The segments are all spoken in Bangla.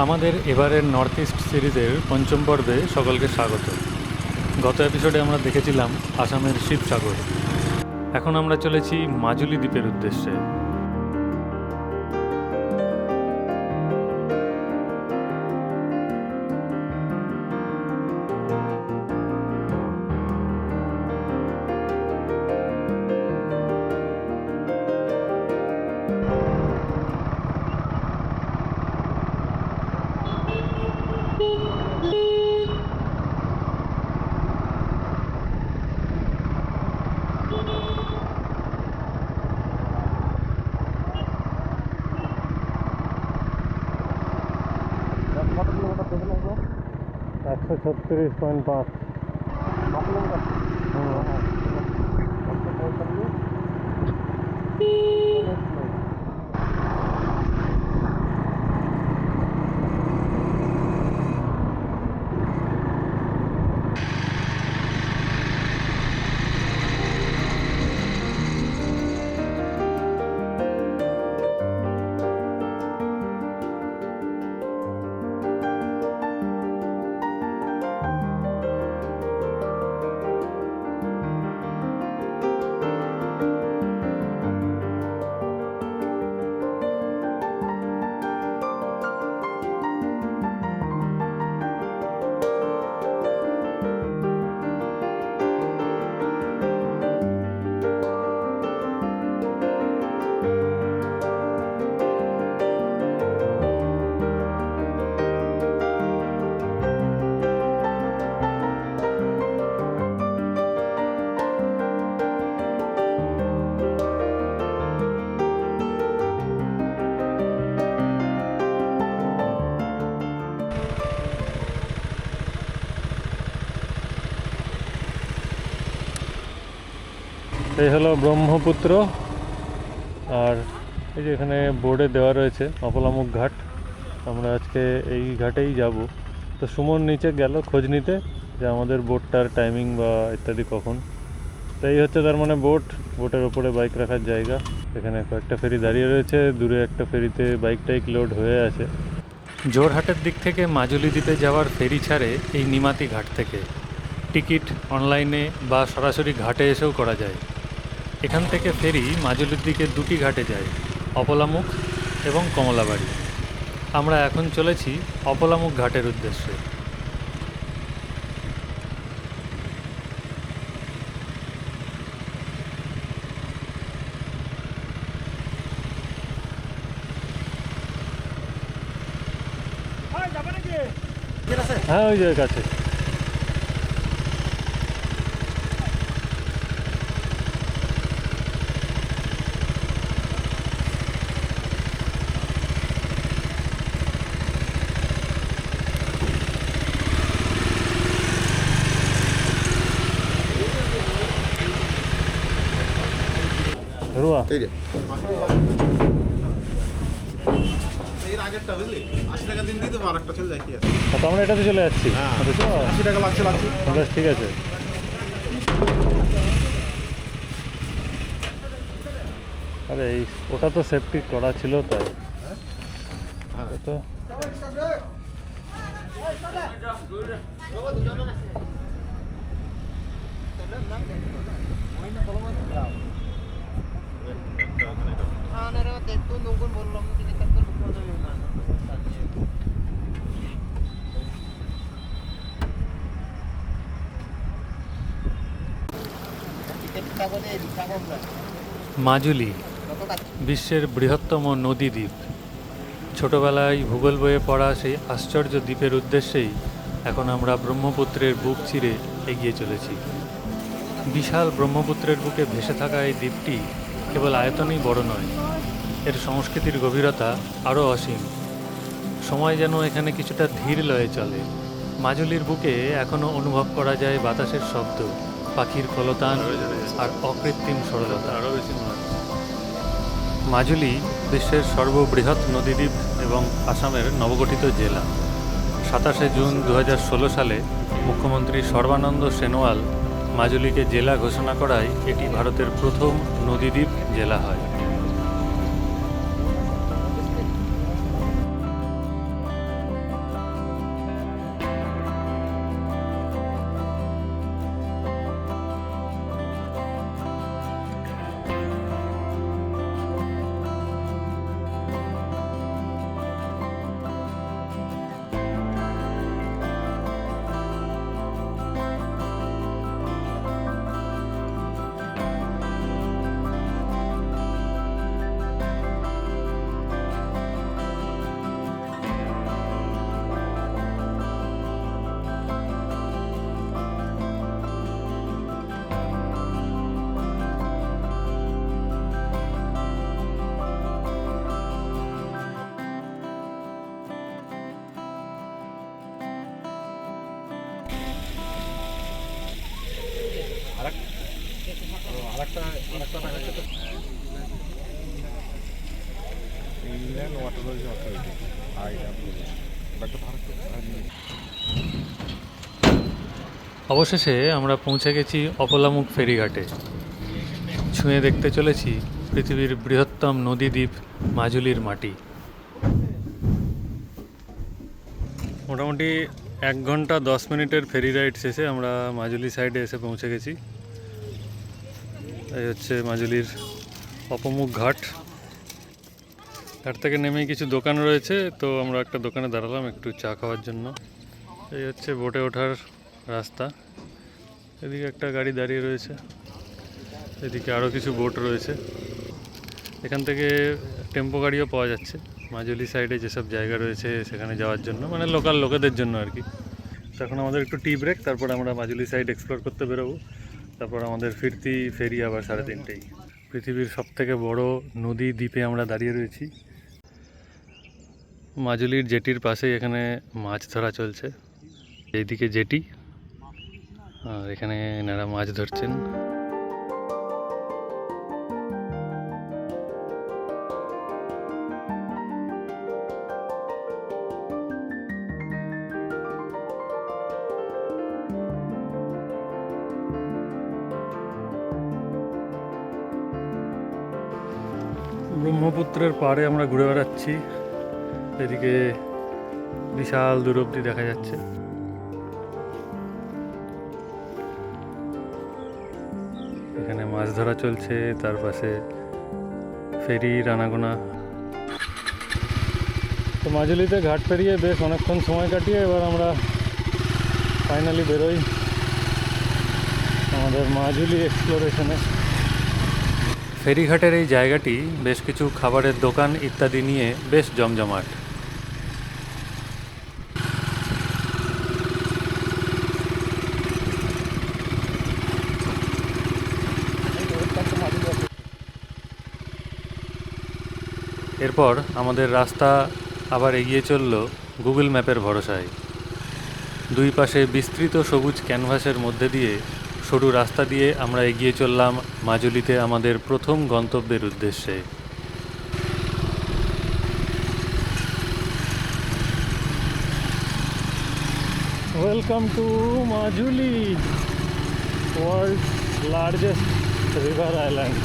আমাদের এবারের নর্থ ইস্ট সিরিজের পঞ্চম পর্বে সকলকে স্বাগত। গত এপিসোডে আমরা দেখেছিলাম আসামের শিবসাগর। এখন আমরা চলেছি মাজুলি দ্বীপের উদ্দেশ্যে। কত কিলোমিটার দেখে নেবো? 136.5। 9 কিলোমিটার। এই হলো ব্রহ্মপুত্র, আর এই যে এখানে বোর্ডে দেওয়া রয়েছে অপলামুখ ঘাট। আমরা আজকে এই ঘাটেই যাব। তো সুমন নিচে গেল খোঁজ নিতে যে আমাদের বোটটার টাইমিং বা ইত্যাদি কখন। তো এই হচ্ছে তার মানে বোটের ওপরে বাইক রাখার জায়গা। এখানে কয়েকটা ফেরি দাঁড়িয়ে রয়েছে, দূরে একটা ফেরিতে বাইক টাইক লোড হয়ে আছে। জোরহাটের দিক থেকে মাজুলি দ্বীপে যাওয়ার ফেরি ছাড়ে এই নিমাতি ঘাট থেকে। টিকিট অনলাইনে বা সরাসরি ঘাটে এসেও করা যায়। এখান থেকে ফেরি মাজুলির দিকে দুটি ঘাটে যায়, অপলামুখ এবং কমলাবাড়ি। আমরা এখন চলেছি অপলামুখ ঘাটের উদ্দেশ্যে। হ্যাঁ, ওই জায়গার কাছে। রুয়া এই রে এর আগেরটা বুঝলি 80 টাকা দিন দিতে আরেকটা চলে যায় কি আছে। তো আমরা এটাতে চলে যাচ্ছি। হ্যাঁ, বুঝছো? 80 টাকা লাগছে বেশ, ঠিক আছে। আরে ওটা তো সেফটি করা ছিল, তাই তো। মাজুলি বিশ্বের বৃহত্তম নদী দ্বীপ। ছোটবেলায় ভূগোল বইয়ে পড়া সেই আশ্চর্য দ্বীপের উদ্দেশ্যেই এখন আমরা ব্রহ্মপুত্রের বুক চিরে এগিয়ে চলেছি। বিশাল ব্রহ্মপুত্রের বুকে ভেসে থাকা এই দ্বীপটি কেবল আয়তনেই বড় নয়, এর সংস্কৃতির গভীরতা আরও অসীম। সময় যেন এখানে কিছুটা ধীর লয়ে চলে। মাজুলির বুকে এখনও অনুভব করা যায় বাতাসের শব্দ, পাখির কলতান আর অকৃত্রিম সরলতা। আরও বেশি মনে হয়। মাজুলি বিশ্বের সর্ববৃহৎ নদীদ্বীপ এবং আসামের নবগঠিত জেলা। 27শে জুন 2016 সালে মুখ্যমন্ত্রী সর্বানন্দ সোনোয়াল মাজুলিকে জেলা ঘোষণা করায় এটি ভারতের প্রথম নদীদ্বীপ জেলা হয়। ইংল্যান্ড ওয়াটার অথরিটি অবশেষে আমরা পৌঁছে গেছি অপলামুখ ফেরিঘাটে। ছুঁয়ে দেখতে চলেছি পৃথিবীর বৃহত্তম নদীদ্বীপ মাজুলির মাটি। মোটামুটি 1 ঘন্টা 10 মিনিটের ফেরি রাইড শেষে আমরা মাজুলি সাইডে এসে পৌঁছে গেছি। এই হচ্ছে মাজুলির অপমুখ ঘাট। ঘাট থেকে নেমেই কিছু দোকান রয়েছে, তো আমরা একটা দোকানে দাঁড়ালাম একটু চা খাওয়ার জন্য। এই হচ্ছে বোটে ওঠার রাস্তা। এদিকে একটা গাড়ি দাঁড়িয়ে রয়েছে, এদিকে আরও কিছু বোট রয়েছে। এখান থেকে টেম্পো গাড়িও পাওয়া যাচ্ছে মাজুলি সাইডে যেসব জায়গা রয়েছে সেখানে যাওয়ার জন্য, মানে লোকাল লোকেদের জন্য আর কি। তো এখন আমাদের একটু টি ব্রেক, তারপর আমরা মাজুলি সাইড এক্সপ্লোর করতে বেরোবো। তারপর আমাদের ফিরতি ফেরি আবার 3:30টায়। পৃথিবীর সবথেকে বড় নদী দ্বীপে আমরা দাঁড়িয়ে রয়েছি। মাজুলির জেটির পাশেই এখানে মাছ ধরা চলছে। এইদিকে জেটি, আর এখানে এনারা মাছ ধরছেন। ব্রহ্মপুত্রের পাড়ে আমরা ঘুরে বেড়াচ্ছি। এদিকে বিশাল দূর অবধি দেখা যাচ্ছে। এখানে মাছ ধরা চলছে, তার পাশে ফেরির আনাগোনা। তো মাজুলিতে ঘাট পেরিয়ে বেশ অনেকক্ষণ সময় কাটিয়ে এবার আমরা ফাইনালি বেরোই আমাদের মাজুলি এক্সপ্লোরেশনে। ফেরিঘাটের এই জায়গাটি বেশ কিছু খাবারের দোকান ইত্যাদি নিয়ে বেশ জমজমাট। এরপর আমাদের রাস্তা আবার এগিয়ে চলল গুগল ম্যাপের ভরসায়। দুই পাশে বিস্তৃত সবুজ ক্যানভাসের মধ্যে দিয়ে সরু রাস্তা দিয়ে আমরা এগিয়ে চললাম মাজুলিতে আমাদের প্রথম গন্তব্যের উদ্দেশ্যে। Welcome to Majuli, world's largest river island.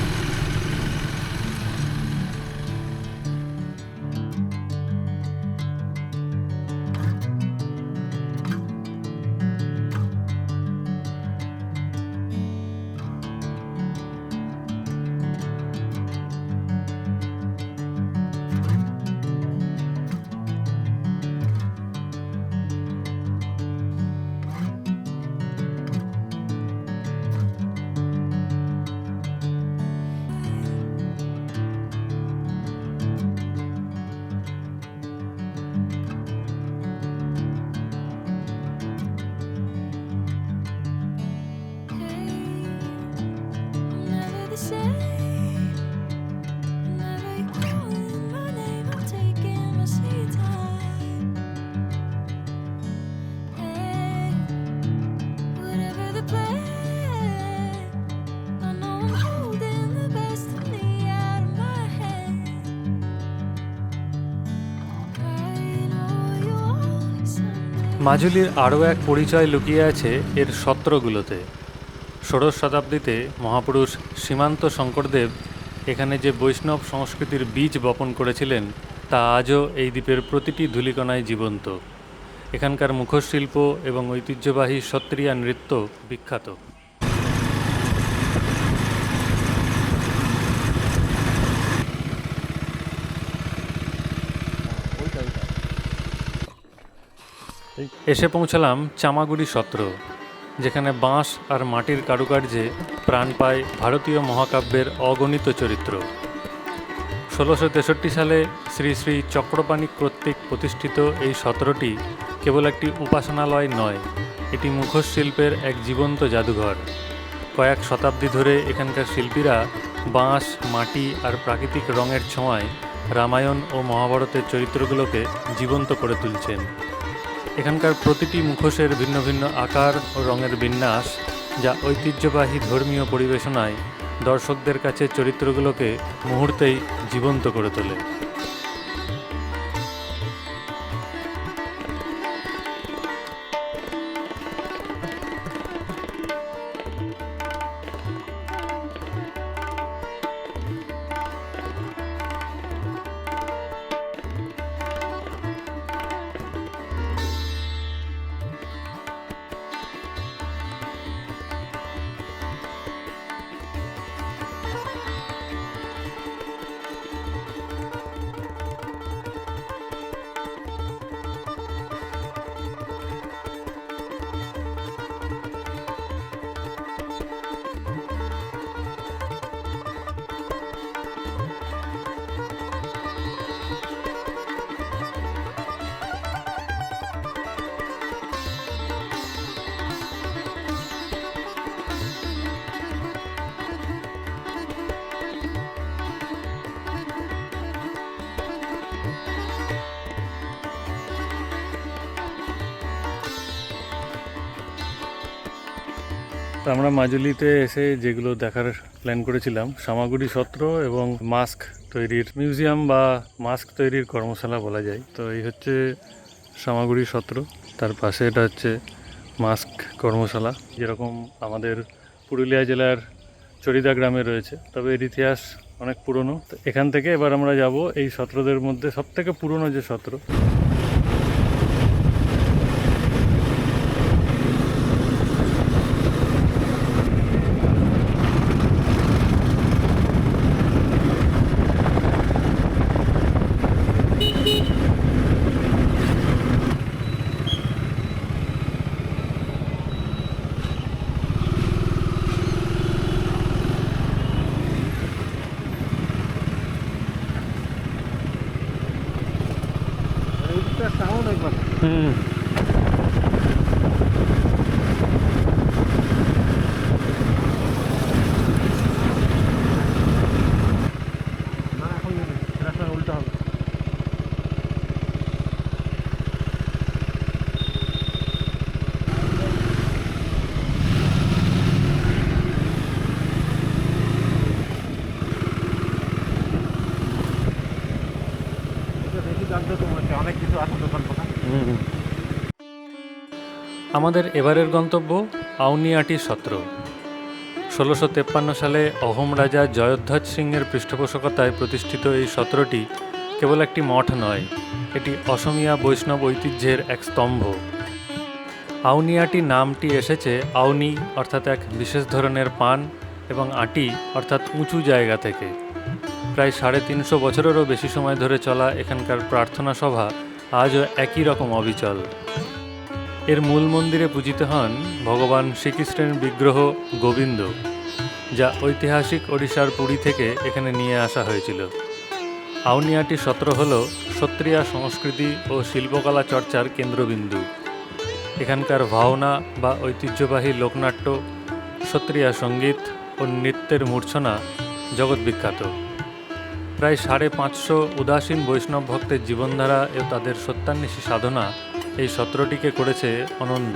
মাজুলির আরও এক পরিচয় লুকিয়ে আছে এর সত্রগুলোতে। ষোড়শ শতাব্দীতে মহাপুরুষ সীমান্ত শঙ্করদেব এখানে যে বৈষ্ণব সংস্কৃতির বীজ বপন করেছিলেন তা আজও এই দ্বীপের প্রতিটি ধূলিকণায় জীবন্ত। এখানকার মুখোশশিল্প এবং ঐতিহ্যবাহী সত্রিয়া নৃত্য বিখ্যাত। এসে পৌঁছলাম চামাগুড়ি সত্র, যেখানে বাঁশ আর মাটির কারুকার্যে প্রাণ পায় ভারতীয় মহাকাব্যের অগণিত চরিত্র। 1663 সালে শ্রী শ্রী চক্রপাণি কর্তৃক প্রতিষ্ঠিত এই সত্রটি কেবল একটি উপাসনালয় নয়, এটি মুখোশ শিল্পের এক জীবন্ত জাদুঘর। কয়েক শতাব্দী ধরে এখানকার শিল্পীরা বাঁশ, মাটি আর প্রাকৃতিক রঙের ছোঁয়ায় রামায়ণ ও মহাভারতের চরিত্রগুলোকে জীবন্ত করে তুলছেন। এখানকার প্রতিটি মুখোশের ভিন্ন ভিন্ন আকার ও রঙের বিন্যাস, যা ঐতিহ্যবাহী ধর্মীয় পরিবেশনায় দর্শকদের কাছে চরিত্রগুলোকে মুহূর্তেই জীবন্ত করে তোলে। তো আমরা মাজুলিতে এসে যেগুলো দেখার প্ল্যান করেছিলাম, সামাগুড়ি সত্র এবং মাস্ক তৈরির মিউজিয়াম বা মাস্ক তৈরির কর্মশালা বলা যায়। তো এই হচ্ছে সামাগুড়ি সত্র, তার পাশে এটা হচ্ছে মাস্ক কর্মশালা, যেরকম আমাদের পুরুলিয়া জেলার চরিদা গ্রামে রয়েছে, তবে এর ইতিহাস অনেক পুরনো। তো এখান থেকে এবার আমরা যাব এই সত্রদের মধ্যে সবথেকে পুরনো যে সত্র, সাউন্ড একবার না, এখন নেবে, রাস্তা উল্টা হবে। বেশি জানতে তোমার অনেক কিছু আছে দোকান ফোকান। আমাদের এবারের গন্তব্য আউনিআটি সত্র। 1653 সালে অহোম রাজা জয়োধ্বজ সিংয়ের পৃষ্ঠপোষকতায় প্রতিষ্ঠিত এই সত্রটি কেবল একটি মঠ নয়, এটি অসমীয়া বৈষ্ণব ঐতিহ্যের এক স্তম্ভ। আউনিআটি নামটি এসেছে আউনি অর্থাৎ এক বিশেষ ধরনের পান এবং আটি অর্থাৎ উঁচু জায়গা থেকে। প্রায় 350 বছরেরও বেশি সময় ধরে চলা এখানকার প্রার্থনা সভা আজও একই রকম অবিচল। এর মূল মন্দিরে পূজিত হন ভগবান শ্রীকৃষ্ণের বিগ্রহ গোবিন্দ, যা ঐতিহাসিক ওড়িশার পুরী থেকে এখানে নিয়ে আসা হয়েছিল। আউনিআটি সত্র হল সত্রিয়া সংস্কৃতি ও শিল্পকলা চর্চার কেন্দ্রবিন্দু। এখানকার ভাওনা বা ঐতিহ্যবাহী লোকনাট্য, সত্রিয়া সঙ্গীত ও নৃত্যের মূর্ছনা জগৎ বিখ্যাত। প্রায় 550 উদাসীন বৈষ্ণব ভক্তের জীবনধারা ও তাদের সত্যান্বেষী সাধনা এই সত্রটিকে করেছে অনন্য।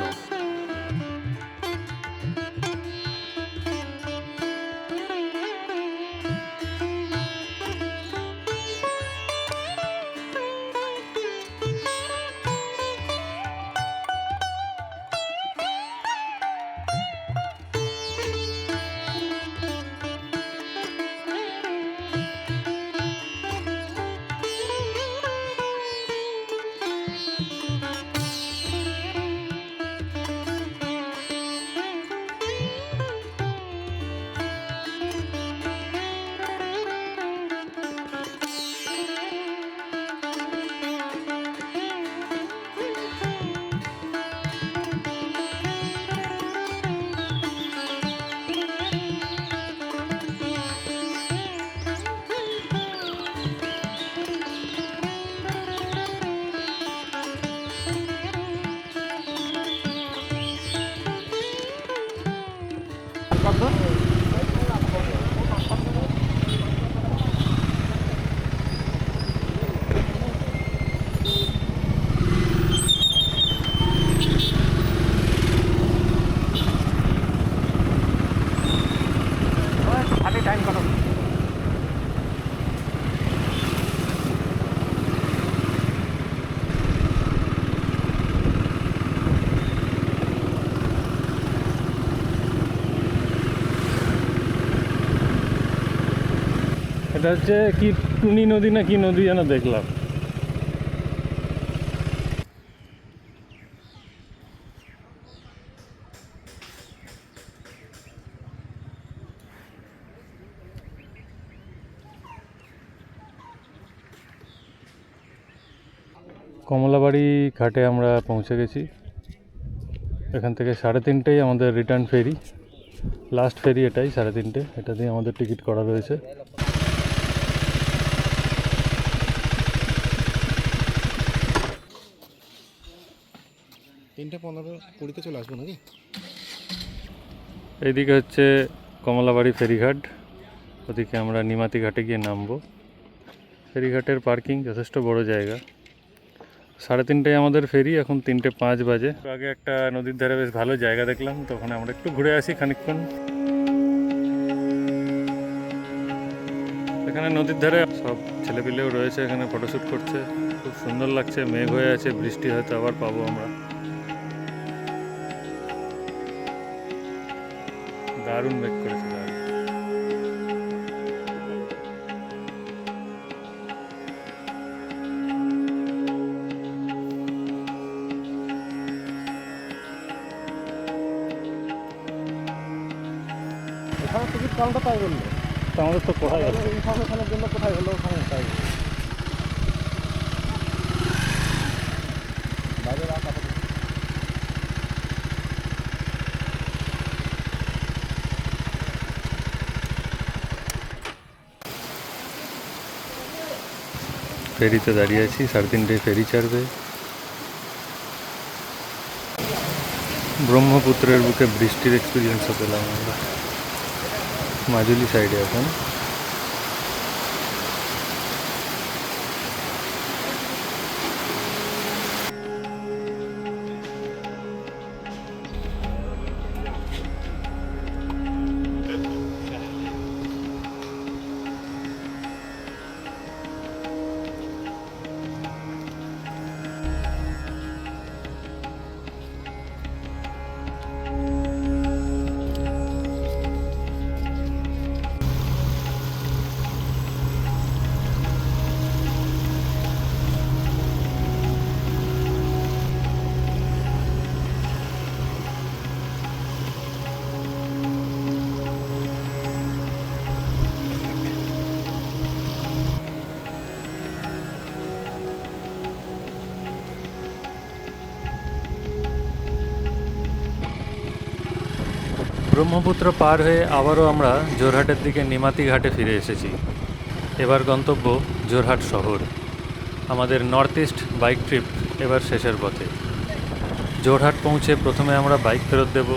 এটা হচ্ছে কি টুনি নদী না কি নদী যেন দেখলাম। কমলাবাড়ি ঘাটে আমরা পৌঁছে গেছি। এখান থেকে 3:30টায় আমাদের রিটার্ন ফেরি, লাস্ট ফেরি এটাই 3:30, এটা দিয়ে আমাদের টিকিট করা রয়েছে। 3:15-20 চলে আসবো নাকি? এইদিকে হচ্ছে কমলাবাড়ি ফেরিঘাট, ওদিকে আমরা নিমাতি ঘাটে গিয়ে নামবো। ফেরিঘাটের পার্কিং যথেষ্ট বড় জায়গা। 3:30টায় আমাদের ফেরি, এখন 3:05 বাজে। আগে একটা নদীর ধারে বেশ ভালো জায়গা দেখলাম, তো ওখানে আমরা একটু ঘুরে আসি খানিকক্ষণ। এখানে নদীর ধারে সব ছেলেপিলেও রয়েছে, এখানে ফটোশ্যুট করছে, খুব সুন্দর লাগছে। মেঘ হয়ে আছে, বৃষ্টি হয়তো আবার পাবো আমরা। দারুণ মেঘ করেছে, দারুণ। এখানে টিকিট কাউন্টার তাই বললো, তো আমাদের তো কোথায় গেল? ইনফরমেশনের জন্য কোথায় হলো ওখানে তাই বাইরে রাখা। ফেরিতে দাঁড়িয়ে আছি, 3:30টায় ফেরি ছাড়বে। ব্রহ্মপুত্রের বুকে বৃষ্টির এক্সপিরিয়েন্সও পেলাম আমরা। মাজুলি সাইডে এখন। ব্রহ্মপুত্র পার হয়ে আবারও আমরা জোরহাটের দিকে নিমাতি ঘাটে ফিরে এসেছি। এবার গন্তব্য জোরহাট শহর। আমাদের নর্থ ইস্ট বাইক ট্রিপ এবার শেষের পথে। জোরহাট পৌঁছে প্রথমে আমরা বাইক ফেরত দেব,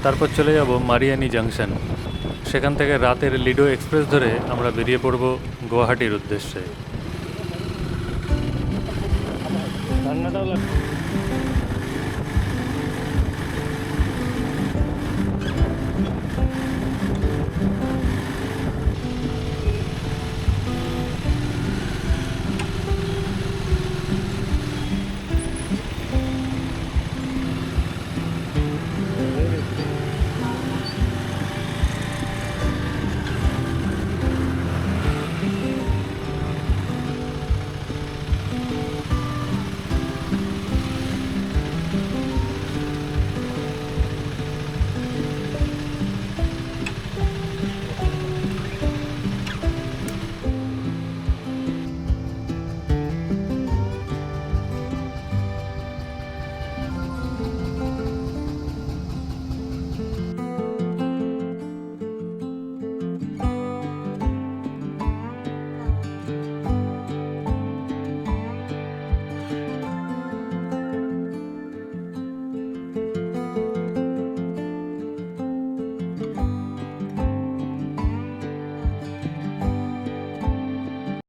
তারপর চলে যাব মারিয়ানি জাংশন। সেখান থেকে রাতের লিডো এক্সপ্রেস ধরে আমরা বেরিয়ে পড়ব গুয়াহাটির উদ্দেশ্যে। ঠান্ডাটাও লাগছে।